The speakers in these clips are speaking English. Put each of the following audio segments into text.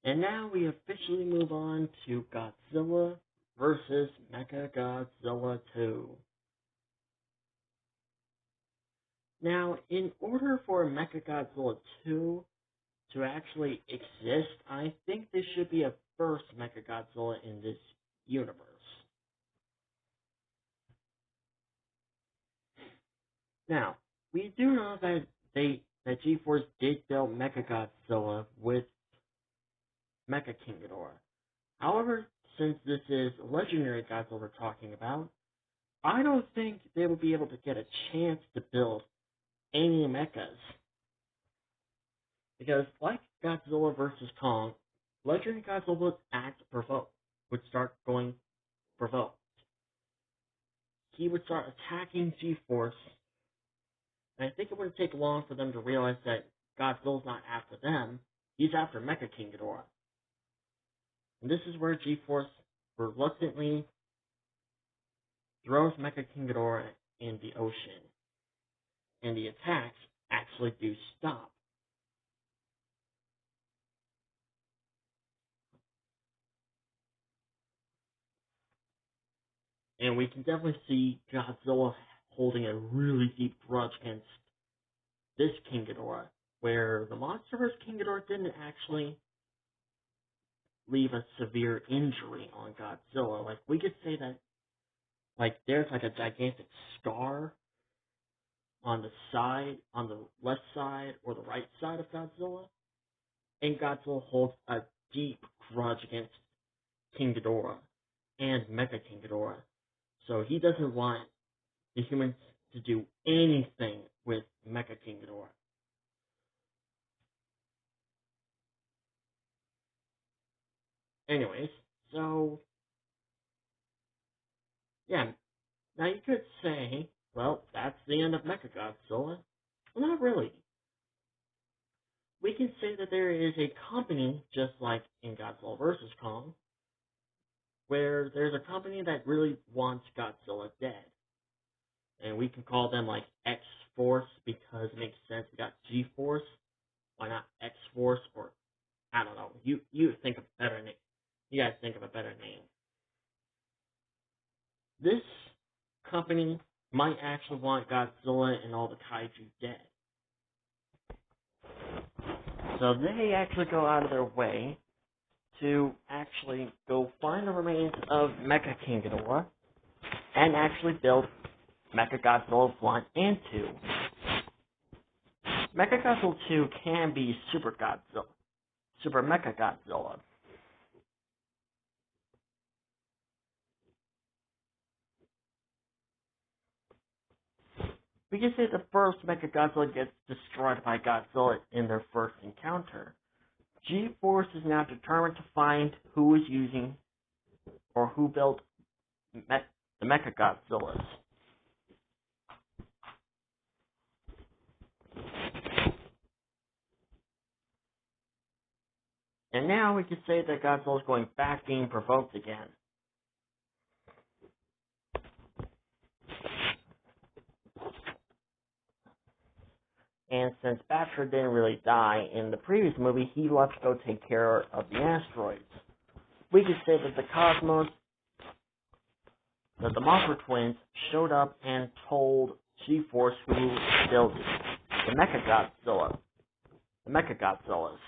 And now we officially move on to Godzilla vs. Mechagodzilla 2. Now, in order for Mechagodzilla 2 to actually exist, I think there should be a first Mechagodzilla in this universe. Now, we do know that G-Force did build Mechagodzilla with Mecha King Ghidorah. However, since this is legendary Godzilla we're talking about, I don't think they will be able to get a chance to build any mechas. Because, like Godzilla vs. Kong, legendary Godzilla would act provoked, would start going provoked. He would start attacking G-Force, and I think it wouldn't take long for them to realize that Godzilla's not after them, he's after Mecha King Ghidorah. And this is where G-Force reluctantly throws Mecha King Ghidorah in the ocean. And the attacks actually do stop. And we can definitely see Godzilla holding a really deep grudge against this King Ghidorah, where the MonsterVerse King Ghidorah didn't actually leave a severe injury on Godzilla. Like, we could say that, like, there's like a gigantic scar on the side, on the left side or the right side of Godzilla, and Godzilla holds a deep grudge against King Ghidorah and Mecha King Ghidorah. So he doesn't want the humans to do anything with Mecha King Ghidorah. Anyways, so yeah, now you could say, well, that's the end of Mechagodzilla. Well, not really. We can say that there is a company, just like in Godzilla vs. Kong, where there's a company that really wants Godzilla dead. And we can call them like X-Force because it makes sense. We got G-Force. Why not X-Force? Or, I don't know. You think of a better name. You guys think of a better name. This company might actually want Godzilla and all the kaiju dead. So they actually go out of their way to actually go find the remains of Mecha King Ghidorah and actually build Mechagodzilla 1 and 2. Mechagodzilla 2 can be Super Mechagodzilla. We can say the first Mechagodzilla gets destroyed by Godzilla in their first encounter. G-Force is now determined to find who is using or who built the Mechagodzillas. And now we can say that Godzilla is going back being provoked again. And since Baxter didn't really die in the previous movie, he left to go take care of the asteroids. We could say that the Mothra twins showed up and told G-Force who built the Mechagodzillas.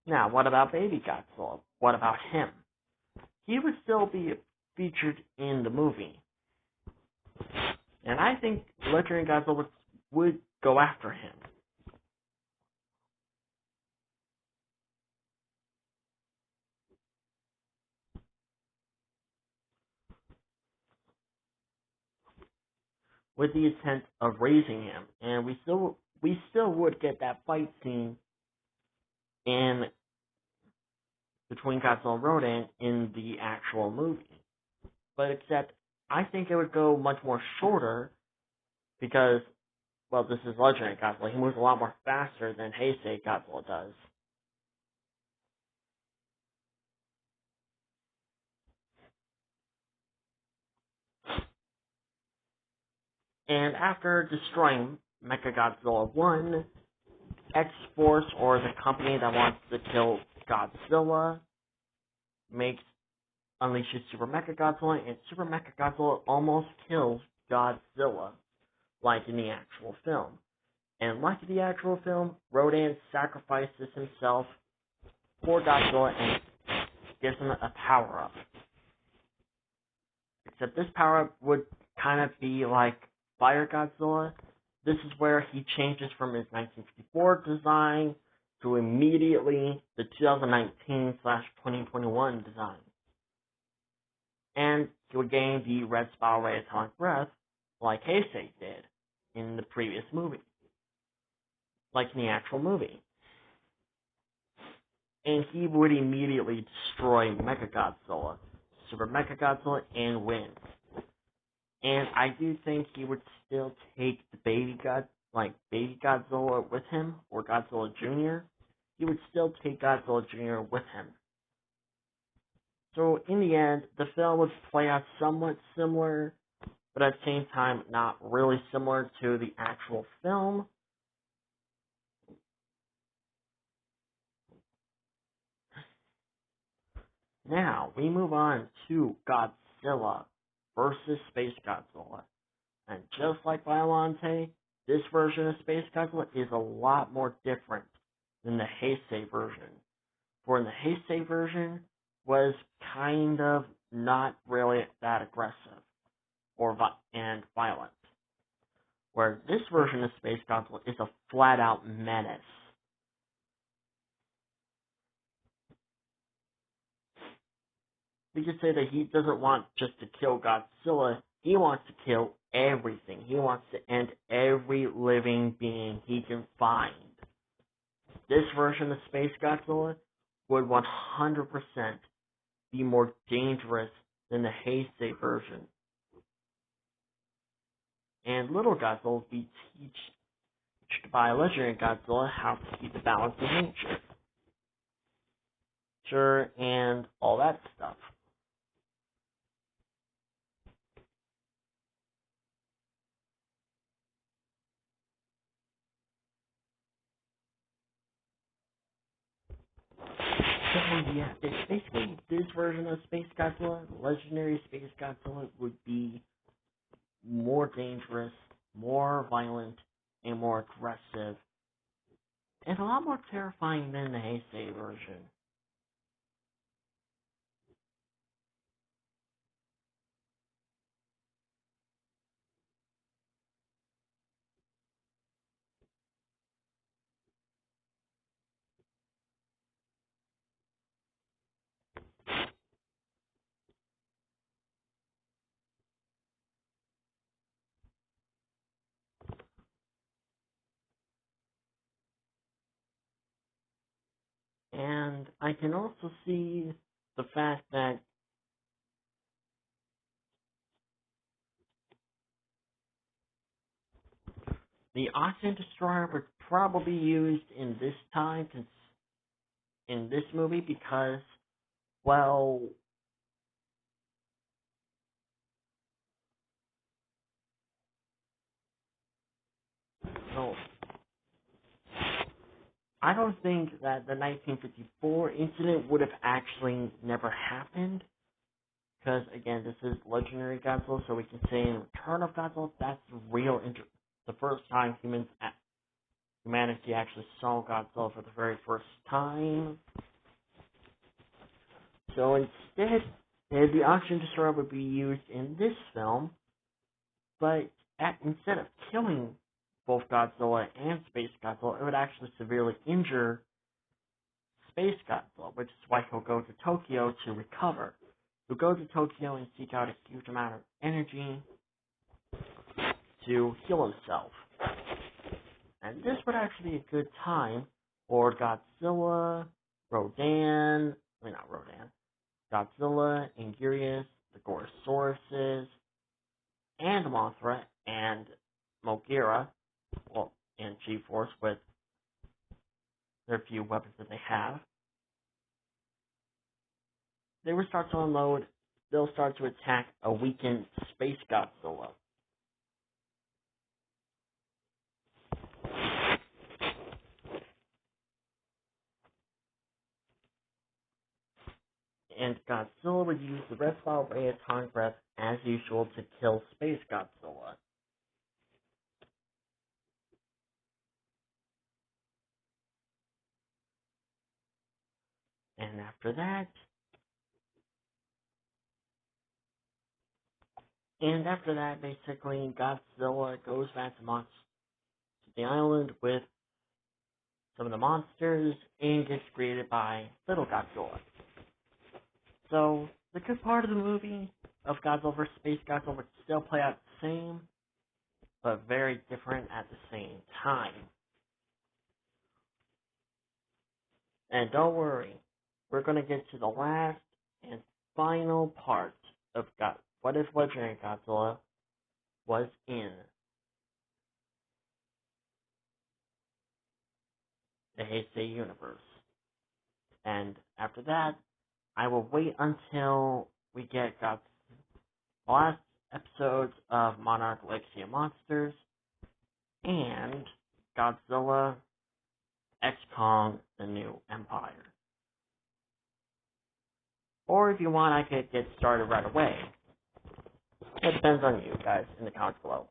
Now, what about Baby Godzilla? What about him? He would still be featured in the movie. And I think legendary Godzilla would go after him. With the intent of raising him. And we still would get that fight scene in between Godzilla and Rodan in the actual movie. But except I think it would go much more shorter because, well, this is legendary Godzilla. He moves a lot more faster than Heisei Godzilla does. And after destroying Mechagodzilla 1, X-Force, or the company that wants to kill Godzilla unleashes Super Mechagodzilla, and Super Mechagodzilla almost kills Godzilla, like in the actual film. And like in the actual film, Rodan sacrifices himself for Godzilla and gives him a power-up. Except this power-up would kind of be like Fire Godzilla. This is where he changes from his 1954 design to immediately the 2019/2021 design. And he would gain the Red Spiral Ray Atomic Breath, like Heisei did in the previous movie. Like in the actual movie. And he would immediately destroy Mechagodzilla, Super Mechagodzilla, and win. And I do think he would still take the baby Godzilla with him, or Godzilla Jr. He would still take Godzilla Jr. with him. So in the end, the film would play out somewhat similar, but at the same time not really similar to the actual film. Now, we move on to Godzilla versus Space Godzilla. And just like Biollante, this version of Space Godzilla is a lot more different than the Heisei version. For in the Heisei version was kind of not really that aggressive and violent. Where this version of Space Godzilla is a flat-out menace. We could say that he doesn't want just to kill Godzilla, he wants to kill everything. He wants to end every living being he can find. This version of Space Godzilla would 100% be more dangerous than the Heisei version. And little Godzilla will be taught by legendary Godzilla how to keep the balance of nature. Sure, and all that stuff. So yeah, it's basically this version of Space Godzilla, legendary Space Godzilla, would be more dangerous, more violent, and more aggressive, and a lot more terrifying than the Heisei version. And I can also see the fact that the Oxygen Destroyer would probably be used in this time, in this movie, because, well, so I don't think that the 1954 incident would have actually never happened. Because, again, this is legendary Godzilla, so we can say in Return of Godzilla, that's the first time humanity actually saw Godzilla for the very first time. So instead, the Oxygen Destroyer would be used in this film, but instead of killing both Godzilla and Space Godzilla, it would actually severely injure Space Godzilla, which is why he'll go to Tokyo to recover. He'll go to Tokyo and seek out a huge amount of energy to heal himself. And this would actually be a good time for Godzilla, Godzilla, Anguirus, the Gorosauruses, and Mothra, and Mogira, and G-Force with their few weapons that they have. They will start to unload, they'll start to attack a weakened Space Godzilla. and Godzilla would use the red spot ray atomic breath as usual to kill Space Godzilla. And after that, basically, Godzilla goes back to the island with some of the monsters and gets greeted by Little Godzilla. So, the good part of the movie of Godzilla vs. Space Godzilla would still play out the same, but very different at the same time. And don't worry, we're going to get to the last and final part of What If Legendary Godzilla was in the Heisei universe. And after that, I will wait until we get the last episodes of Monarch Legacy of Monsters and Godzilla X Kong The New Empire. Or if you want, I could get started right away. It depends on you guys in the comments below.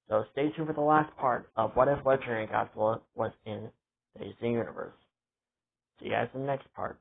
So stay tuned for the last part of What If Legendary Godzilla was in the Heisei universe. See you guys in the next part.